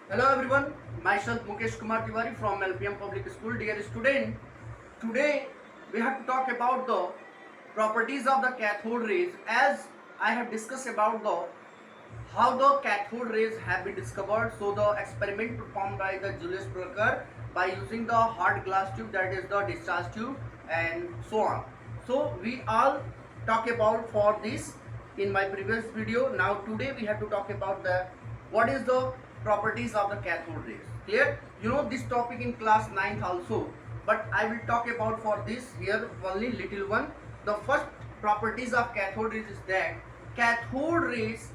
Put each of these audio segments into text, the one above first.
Hello everyone, myself Mukesh Kumar Tiwari from LPM Public School. Dear student, today we have to talk about the properties of the cathode rays as I have discussed about the how the cathode rays have been discovered. So the experiment performed by the Julius Brooker by using the hard glass tube, that is the discharge tube, and so on. So we all talk about for this in my previous video. Now today we have to talk about the what is the properties of the cathode rays. Clear? You know this topic in class 9th also, but I will talk about for this here only little one. The first properties of cathode rays is that cathode rays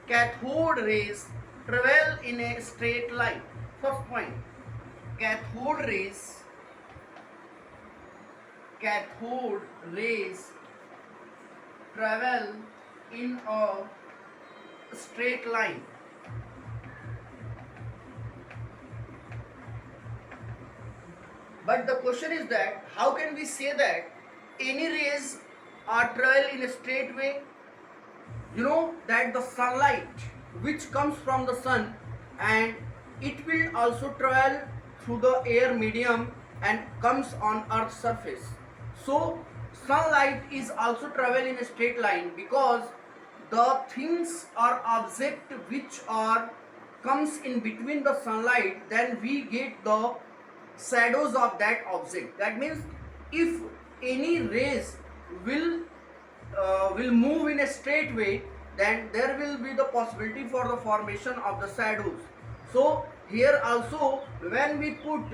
cathode rays travel in a straight line. First point, cathode rays cathode rays travel in a straight line. But the question is that how can we say that any rays are travel in a straight way? You know that the sunlight which comes from the sun, and it will also travel through the air medium and comes on earth's surface. So sunlight is also travel in a straight line because the things or object which are comes in between the sunlight, then we get the shadows of that object. That means if any rays will move in a straight way, then there will be the possibility for the formation of the shadows. So here also when we put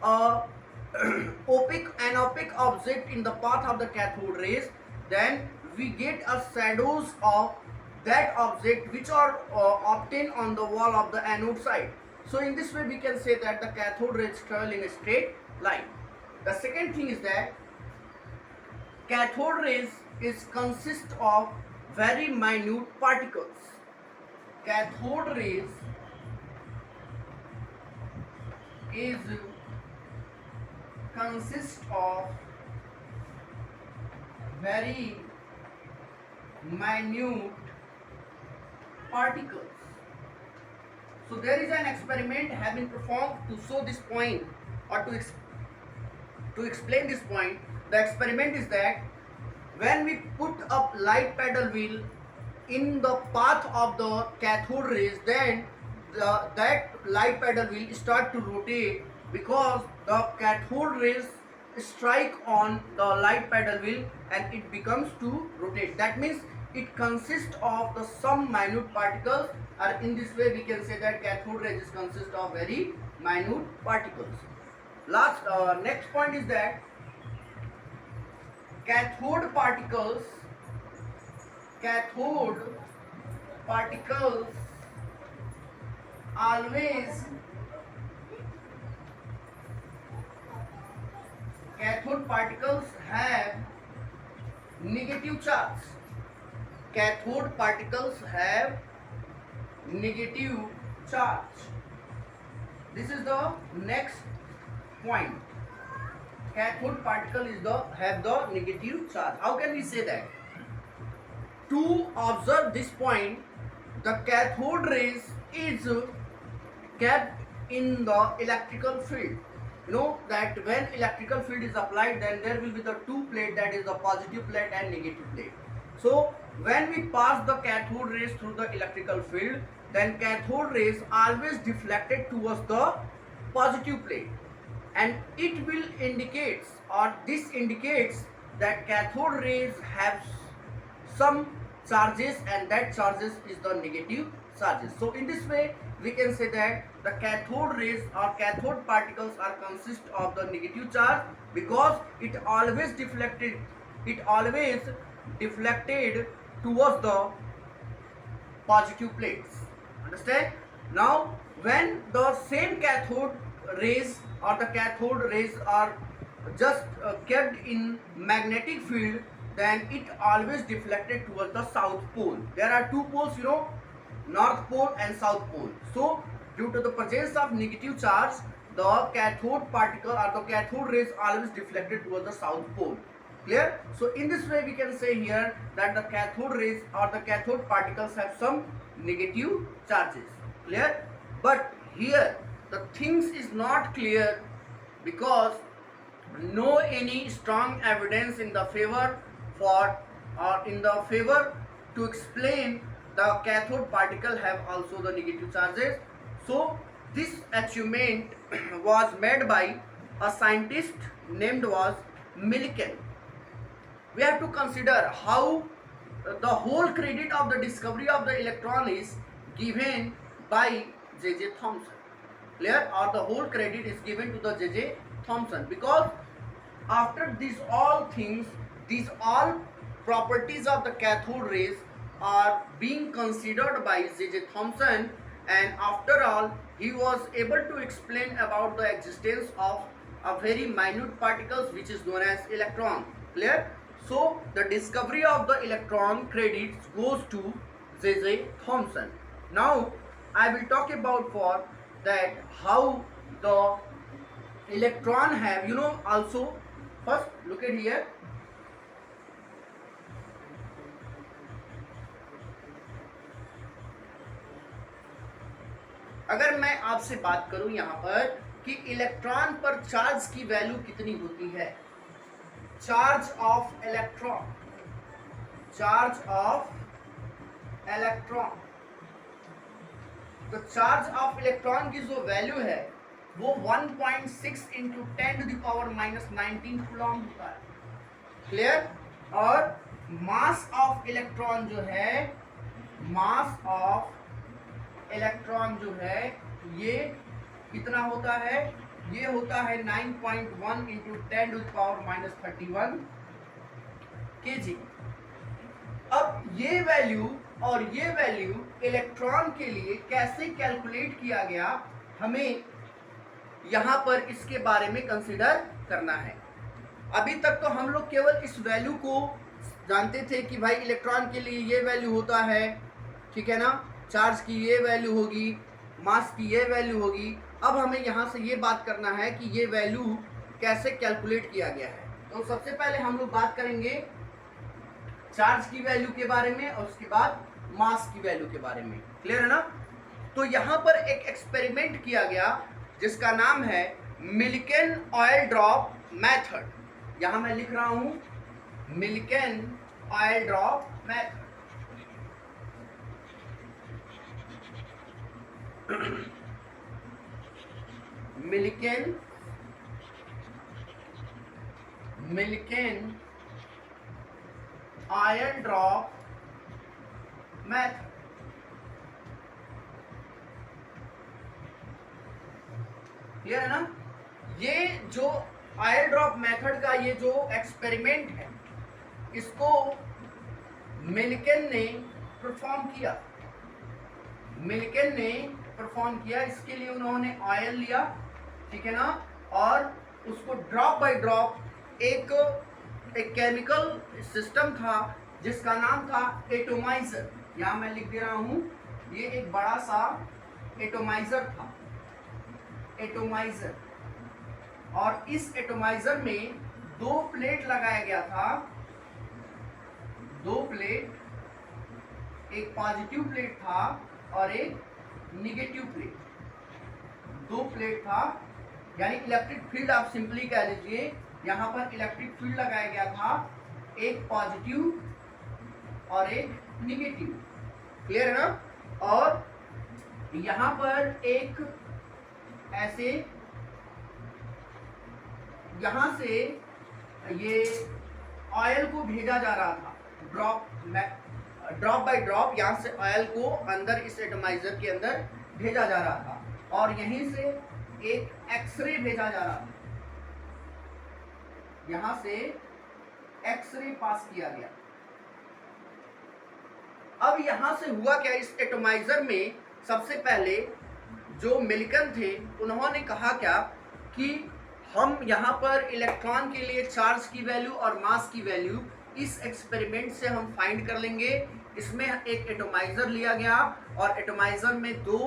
a an opaque object in the path of the cathode rays, then we get a shadows of that object which are obtained on the wall of the anode side. So in this way we can say that the cathode rays travel in a straight line. The second thing is that cathode rays is consist of very minute particles. Cathode rays is consist of very minute particles. So there is an experiment have been performed to show this point or to explain this point. The experiment is that when we put up light paddle wheel in the path of the cathode rays, then that light paddle wheel start to rotate because the cathode rays strike on the light paddle wheel and it becomes to rotate. That means it consists of the some minute particles, or in this way we can say that cathode rays consist of very minute particles. Next point is that cathode particles always cathode particles have negative charge. Cathode particles have negative charge. This is the next point. Cathode particle is have the negative charge. How can we say that? To observe this point, the cathode rays is kept in the electrical field. You know that when electrical field is applied, then there will be the two plate, that is the positive plate and negative plate. So when we pass the cathode rays through the electrical field, then cathode rays always deflected towards the positive plate, and it will indicates or this indicates that cathode rays have some charges, and that charges is the negative charges. So in this way we can say that the cathode rays or cathode particles are consist of the negative charge because it always deflected towards the positive plates. Understand? Now when the same cathode rays or the cathode rays are just kept in magnetic field, then it always deflected towards the south pole. There are two poles, you know, north pole and south pole. So due to the presence of negative charge, the cathode particle or the cathode rays always deflected towards the south pole. Clear? So in this way we can say here that the cathode rays or the cathode particles have some negative charges. Clear? But here the things is not clear because no any strong evidence in the favor for or in the favor to explain the cathode particle have also the negative charges. So this achievement was made by a scientist named was Millikan. We have to consider how the whole credit of the discovery of the electron is given by J.J. Thomson. Clear? Or the whole credit is given to the J.J. Thomson, because after these all things, these all properties of the cathode rays are being considered by J.J. Thomson, and after all he was able to explain about the existence of a very minute particles which is known as electron. Clear? So the discovery of the electron credits goes to J.J. Thomson. Now I will talk about for that how the electron have, also first look at here. अगर मैं आपसे बात करूं यहां पर कि electron पर charge की वैल्यू कितनी होती है, चार्ज ऑफ इलेक्ट्रॉन, तो चार्ज ऑफ इलेक्ट्रॉन की जो वैल्यू है वो 1.6 इंटू 10⁻⁻19 कूलॉम होता है. क्लियर? और मास ऑफ इलेक्ट्रॉन जो है, मास ऑफ इलेक्ट्रॉन जो है ये कितना होता है, ये होता है 9.1 इंटू 10⁻31 kg. अब ये वैल्यू और ये वैल्यू इलेक्ट्रॉन के लिए कैसे कैलकुलेट किया गया, हमें यहाँ पर इसके बारे में कंसीडर करना है. अभी तक तो हम लोग केवल इस वैल्यू को जानते थे कि भाई इलेक्ट्रॉन के लिए ये वैल्यू होता है, ठीक है ना, चार्ज की ये वैल्यू होगी, मास की ये वैल्यू होगी. अब हमें यहाँ से ये बात करना है कि ये वैल्यू कैसे कैलकुलेट किया गया है. तो सबसे पहले हम लोग बात करेंगे चार्ज की वैल्यू के बारे में और उसके बाद मास की वैल्यू के बारे में. क्लियर है ना? तो यहाँ पर एक एक्सपेरिमेंट किया गया जिसका नाम है मिल्केन ऑयल ड्रॉप मेथड. यहाँ मैं लिख रहा हूँ Millikan oil drop method. Millikan ion drop method. Clear है ना? ये जो आयन ड्रॉप मेथड का ये जो एक्सपेरिमेंट है इसको मिल्केन ने परफॉर्म किया. इसके लिए उन्होंने ऑयल लिया, ठीक है ना, और उसको ड्रॉप बाय ड्रॉप एक केमिकल सिस्टम था जिसका नाम था एटोमाइजर. यहाँ मैं लिख दे रहा हूँ, ये एक बड़ा सा एटोमाइजर था, एटोमाइजर. और इस एटोमाइजर में 2 प्लेट लगाया गया था, 2 प्लेट, एक पॉजिटिव प्लेट था और एक निगेटिव प्लेट. 2 प्लेट था, यानी इलेक्ट्रिक फील्ड आप सिंपली कह लीजिए. यहाँ पर इलेक्ट्रिक फील्ड लगाया गया था, एक पॉजिटिव और एक निगेटिव. क्लियर है ना? और यहाँ पर एक ऐसे यहाँ से ये ऑयल को भेजा जा रहा था, ड्रॉप बाय ड्रॉप यहाँ से ऑयल को अंदर इस एटमाइजर के अंदर भेजा जा रहा था. और यहीं से एक एक्सरे भेजा जा रहा था, यहाँ से एक्सरे पास किया गया. अब यहाँ से हुआ क्या, इस एटमाइजर में सबसे पहले जो मिल्कन थे उन्होंने कहा क्या कि हम यहाँ पर इलेक्ट्रॉन के लिए चार्ज की वैल्यू और मास की वैल्यू इस एक्सपेरिमेंट से हम फाइंड कर लेंगे. इसमें एक एटोमाइजर लिया गया और एटोमाइजर में 2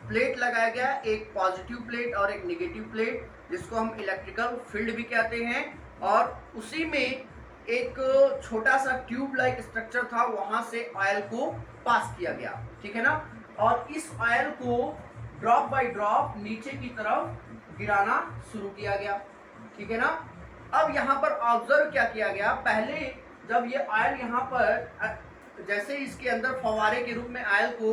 प्लेट लगाया गया, एक पॉजिटिव प्लेट और एक निगेटिव प्लेट, जिसको हम इलेक्ट्रिकल फील्ड भी कहते हैं. और उसी में एक छोटा सा ट्यूब लाइक स्ट्रक्चर था, वहां से ऑयल को पास किया गया, ठीक है ना. और इस ऑयल को ड्रॉप बाय ड्रॉप नीचे की तरफ गिराना शुरू किया गया, ठीक है ना। अब यहाँ पर ऑब्जर्व क्या किया गया, पहले जब ये ऑयल यहाँ पर जैसे इसके अंदर फव्वारे के रूप में ऑयल को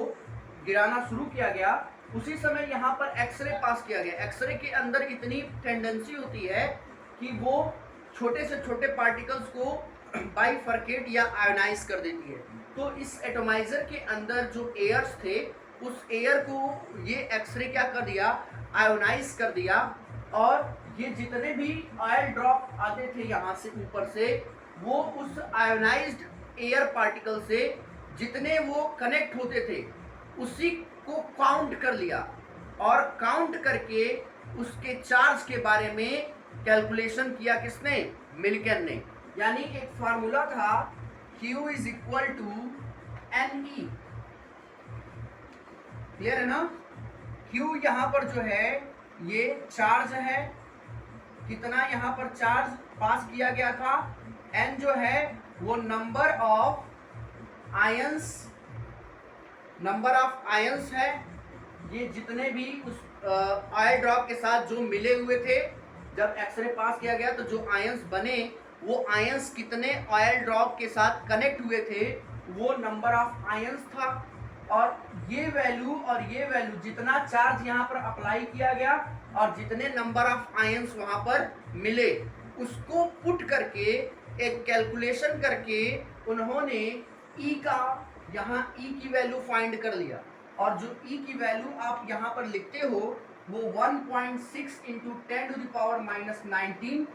गिराना शुरू किया गया, उसी समय यहाँ पर एक्सरे पास किया गया। एक्सरे के अंदर इतनी टेंडेंसी होती है कि वो छोटे से छोटे पार्टिकल्स को बाइफरकेट या आयोनाइज कर देती है। तो इस एटोमाइजर के अंदर जो एयर्स थे, उस एयर को ये एक्सरे क्या कर दिया, आयोनाइज कर दिया, और ये जितने भी ऑयल ड्रॉप आते थे यहाँ से ऊपर से, वो उस आयोनाइज्ड एयर पार्टिकल से जितने वो कनेक्ट होते थे उसी को काउंट कर लिया, और काउंट करके उसके चार्ज के बारे में कैलकुलेशन किया किसने, मिल्कन ने। यानी एक फार्मूला था Q is equal to NE, clear है ना। Q यहाँ पर जो है ये चार्ज है, कितना यहाँ पर चार्ज पास किया गया था, N जो है वो नंबर ऑफ आयंस है, ये जितने भी उस ऑयल ड्रॉप के साथ जो मिले हुए थे, जब एक्सरे पास किया गया तो जो आयंस बने, वो आयंस कितने ऑयल ड्रॉप के साथ कनेक्ट हुए थे, वो नंबर ऑफ आयंस था। और ये वैल्यू और ये वैल्यू, जितना चार्ज यहाँ पर अप्लाई किया गया और जितने नंबर ऑफ आयंस वहाँ पर मिले, उसको पुट करके एक कैलकुलेशन करके उन्होंने E का यहाँ E की वैल्यू फाइंड कर लिया। और जो E की वैल्यू आप यहाँ पर लिखते हो वो 1.6 इंटू 10⁻⁻19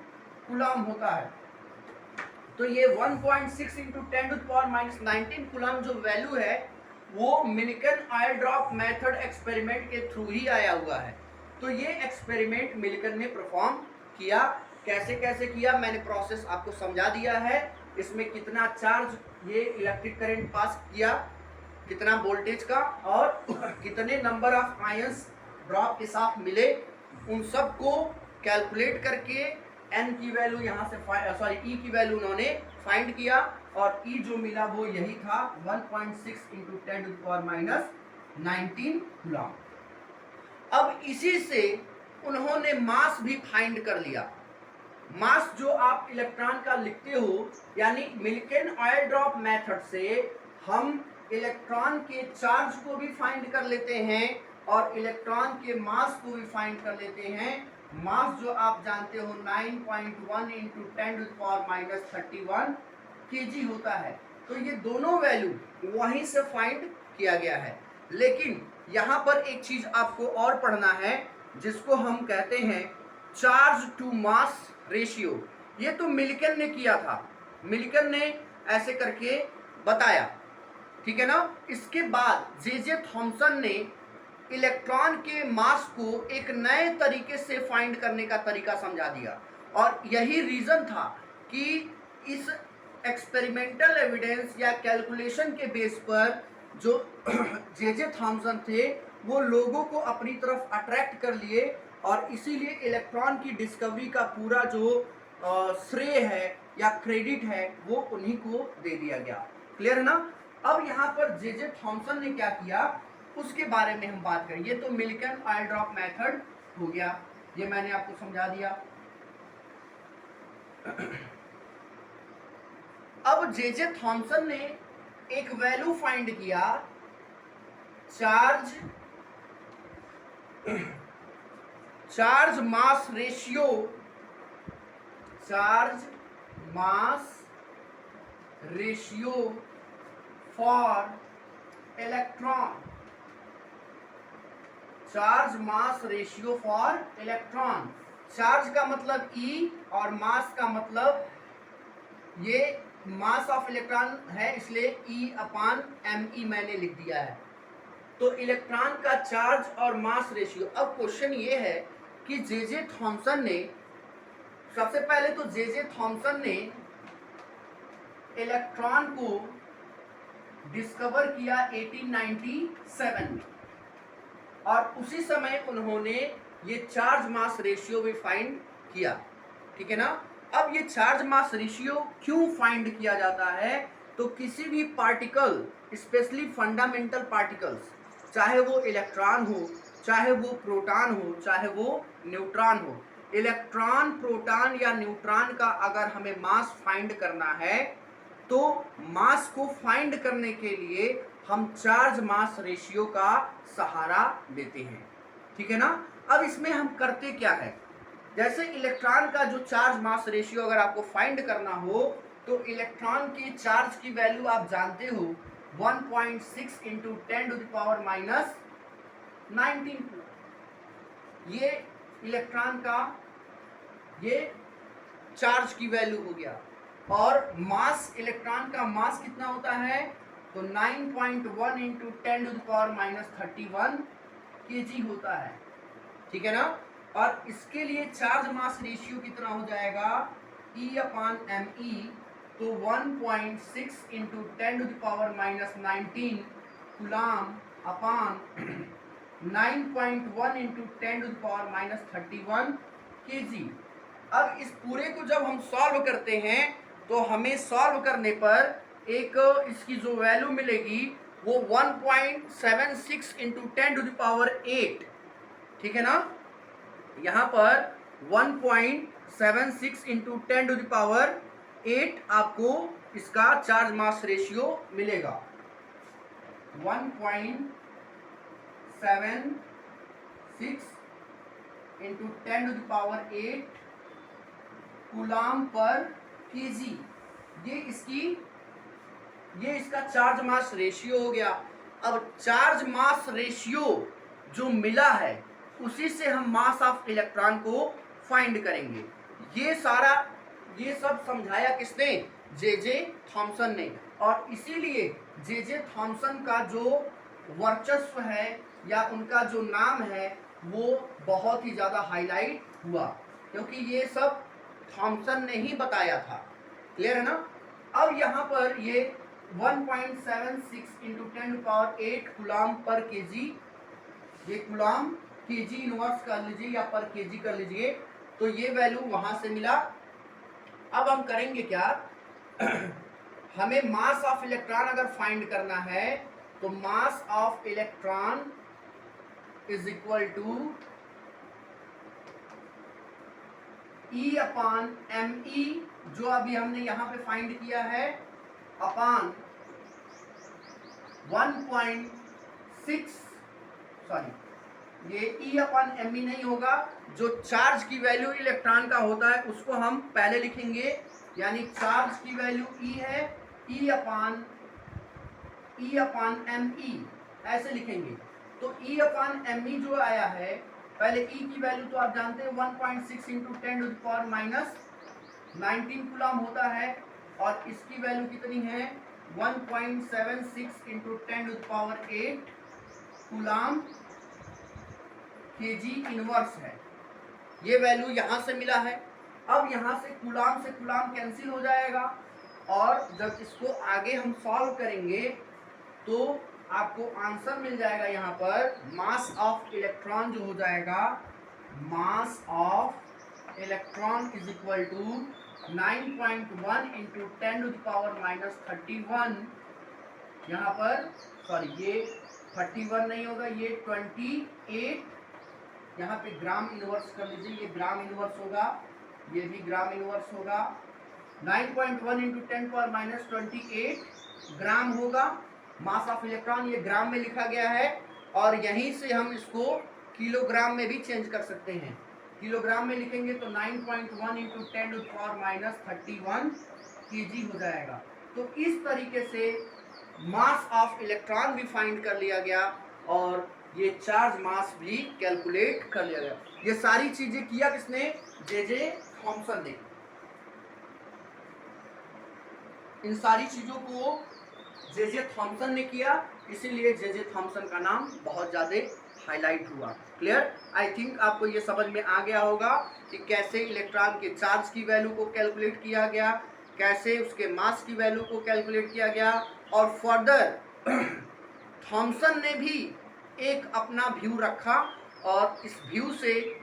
कूलम होता है। तो ये 1.6 इंटू 10⁻⁻19 कूलम जो वैल्यू है वो मिल्कन ऑयल ड्रॉप मेथड एक्सपेरिमेंट के थ्रू ही आया हुआ है। तो ये एक्सपेरिमेंट मिल्कन ने परफॉर्म किया। कैसे कैसे किया मैंने प्रोसेस आपको समझा दिया है। इसमें कितना चार्ज ये इलेक्ट्रिक करंट पास किया, कितना वोल्टेज का, और कितने नंबर ऑफ आयंस ड्रॉप के साथ मिले, उन सब को कैलकुलेट करके N की वैल्यू यहाँ से E की वैल्यू उन्होंने फाइंड किया, और E जो मिला वो यही था 1.6 इंटू 10⁻⁻19 कूलम। अब इसी से उन्होंने मास भी फाइंड कर लिया। मास जो आप इलेक्ट्रॉन का लिखते हो, यानी मिल्कन ऑयल ड्रॉप मेथड से हम इलेक्ट्रॉन के चार्ज को भी फाइंड कर लेते हैं और इलेक्ट्रॉन के मास को भी फाइंड कर लेते हैं। मास जो आप जानते हो 9.1 इंटू 10⁻31 kg होता है। तो ये दोनों वैल्यू वहीं से फाइंड किया गया है। लेकिन यहाँ पर एक चीज आपको और पढ़ना है, जिसको हम कहते हैं चार्ज टू मास रेशियो। ये तो मिल्कन ने किया था, मिल्कन ने ऐसे करके बताया, ठीक है ना। इसके बाद जे थॉमसन ने इलेक्ट्रॉन के मास को एक नए तरीके से फाइंड करने का तरीका समझा दिया, और यही रीजन था कि इस एक्सपेरिमेंटल एविडेंस या कैलकुलेशन के बेस पर जो जे थॉमसन थे वो लोगों को अपनी तरफ अट्रैक्ट कर लिए, और इसीलिए इलेक्ट्रॉन की डिस्कवरी का पूरा जो श्रेय है या क्रेडिट है वो उन्हीं को दे दिया गया। क्लियर है ना। अब यहाँ पर जे थॉमसन ने क्या किया उसके बारे में हम बात करें। ये तो मिल्कन ऑयल ड्रॉप मेथड हो गया, ये मैंने आपको समझा दिया। अब जे थॉमसन ने एक वैल्यू फाइंड किया, charge mass ratio, charge mass ratio for electron, charge mass ratio for electron. Charge का मतलब E और मास का मतलब, ये मास ऑफ इलेक्ट्रॉन है इसलिए E/me मैंने लिख दिया है। तो इलेक्ट्रॉन का चार्ज और मास रेशियो। अब क्वेश्चन ये है कि जे थॉमसन ने, सबसे पहले तो जे थॉमसन ने इलेक्ट्रॉन को डिस्कवर किया 1897 में, और उसी समय उन्होंने ये चार्ज मास रेशियो भी फाइंड किया, ठीक है ना। अब ये चार्ज मास रेशियो क्यों फाइंड किया जाता है, तो किसी भी पार्टिकल, स्पेशली फंडामेंटल पार्टिकल्स, चाहे वो इलेक्ट्रॉन हो चाहे वो प्रोटॉन हो चाहे वो न्यूट्रॉन हो। इलेक्ट्रॉन, प्रोटॉन या न्यूट्रॉन का अगर हमें मास फाइंड करना है तो मास को फाइंड करने के लिए हम चार्ज मास रेशियो का सहारा लेते हैं, ठीक है ना। अब इसमें हम करते क्या है, जैसे इलेक्ट्रॉन का जो चार्ज मास रेशियो अगर आपको फाइंड करना हो तो इलेक्ट्रॉन की चार्ज की वैल्यू आप जानते हो 1.6 into 10 to the power minus 19। ये इलेक्ट्रॉन का ये चार्ज की वैल्यू हो गया। और मास, इलेक्ट्रॉन का मास कितना होता है, तो 9.1 into 10 to the power minus 31 kg होता है, ठीक है ना। और इसके लिए चार्ज मास रेशियो कितना हो जाएगा, E अपान ME, तो 1.6 into 10 to the power minus 19 coulomb upon 9.1 into 10 to the power minus 31 kg. अब इस पूरे को जब हम सॉल्व करते हैं तो हमें सॉल्व करने पर एक इसकी जो वैल्यू मिलेगी वो 1.76 इंटू 10 टू द पावर 8, ठीक है ना। यहाँ पर 1.76 इंटू 10 टू द पावर 8 आपको इसका चार्ज मास रेशियो मिलेगा। 1.76 into 10 to the power 8 coulomb पर केजी, ये इसका चार्ज मास रेशियो हो गया। अब चार्ज मास रेशियो जो मिला है उसी से हम मास ऑफ इलेक्ट्रॉन को फाइंड करेंगे। ये सब समझाया किसने, जे थॉमसन ने। और इसीलिए जे थॉमसन का जो वर्चस्व है या उनका जो नाम है वो बहुत ही ज़्यादा हाईलाइट हुआ, क्योंकि ये सब थॉमसन ने ही बताया था। क्लियर है ना। अब यहाँ पर ये 1.76 इंटू 10 टू पावर 8 कूलाम पर केजी, ये कूलाम केजी इनवर्स कर लीजिए या पर केजी कर लीजिए, तो ये वैल्यू वहां से मिला। अब हम करेंगे क्या हमें मास ऑफ इलेक्ट्रॉन अगर फाइंड करना है तो mass of electron is equal to E upon ME, जो अभी हमने यहां पे फाइंड किया है, अपान 1.6, सॉरी ये E अपान ME नहीं होगा, जो चार्ज की वैल्यू इलेक्ट्रॉन का होता है उसको हम पहले लिखेंगे, यानी चार्ज की वैल्यू E है, E अपान ME ऐसे लिखेंगे। तो E अपान ME जो आया है, पहले E की वैल्यू तो आप जानते हैं 1.6 into 10 to the power minus 19 coulomb होता है, और इसकी वैल्यू कितनी है 1.76 into 10 to the power 8 coulomb kg inverse है। ये वैल्यू यहाँ से मिला है। अब यहाँ से कूलाम कैंसिल हो जाएगा, और जब इसको आगे हम सॉल्व करेंगे तो आपको आंसर मिल जाएगा। यहाँ पर मास ऑफ इलेक्ट्रॉन जो हो जाएगा, mass of electron is equal to 9.1 into 10 to the power minus 31। यहाँ पर सॉरी ये 31 नहीं होगा, ये 28, यहाँ पे ग्राम इनवर्स कर लीजिए, ये ग्राम इनवर्स होगा, ये भी ग्राम इनवर्स होगा। 9.1 इंटू 10 पावर माइनस 28 ग्राम होगा मास ऑफ इलेक्ट्रॉन, ये ग्राम में लिखा गया है, और यहीं से हम इसको किलोग्राम में भी चेंज कर सकते हैं। किलोग्राम में लिखेंगे तो 9.1 into 10 to the power minus 31 KG हो जाएगा। तो इस तरीके से मास ऑफ इलेक्ट्रॉन भी फाइंड कर लिया गया, और ये चार्ज मास भी कैलकुलेट कर लिया गया। ये सारी चीजें किया किसने, जे थॉमसन ने। इन सारी चीजों को जे थॉमसन ने किया, इसीलिए जे थॉमसन का नाम बहुत ज्यादा हाईलाइट हुआ। क्लियर। आई थिंक आपको ये समझ में आ गया होगा कि कैसे इलेक्ट्रॉन के चार्ज की वैल्यू को कैलकुलेट किया गया, कैसे उसके मास की वैल्यू को कैलकुलेट किया गया, और फर्दर थॉमसन ने भी एक अपना व्यू रखा, और इस व्यू से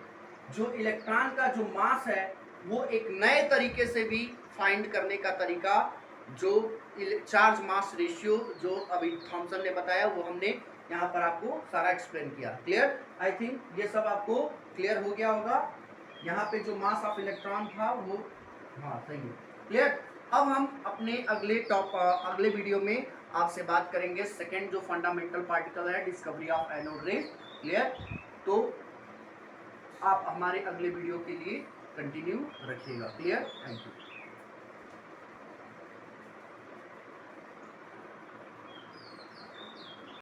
जो इलेक्ट्रॉन का जो मास है वो एक नए तरीके से भी फाइंड करने का तरीका, जो चार्ज मास रेशियो जो अभी थॉमसन ने बताया वो हमने यहाँ पर आपको सारा एक्सप्लेन किया। क्लियर? आई थिंक ये सब आपको क्लियर हो गया होगा। यहाँ पे जो मास ऑफ इलेक्ट्रॉन था वो, हाँ सही है। क्लियर? अब हम अपने अगले वीडियो में आपसे बात करेंगे सेकेंड जो फंडामेंटल पार्टिकल है, डिस्कवरी ऑफ एनोड रे। क्लियर? तो आप हमारे अगले वीडियो के लिए कंटिन्यू रखिएगा। क्लियर? Thank you.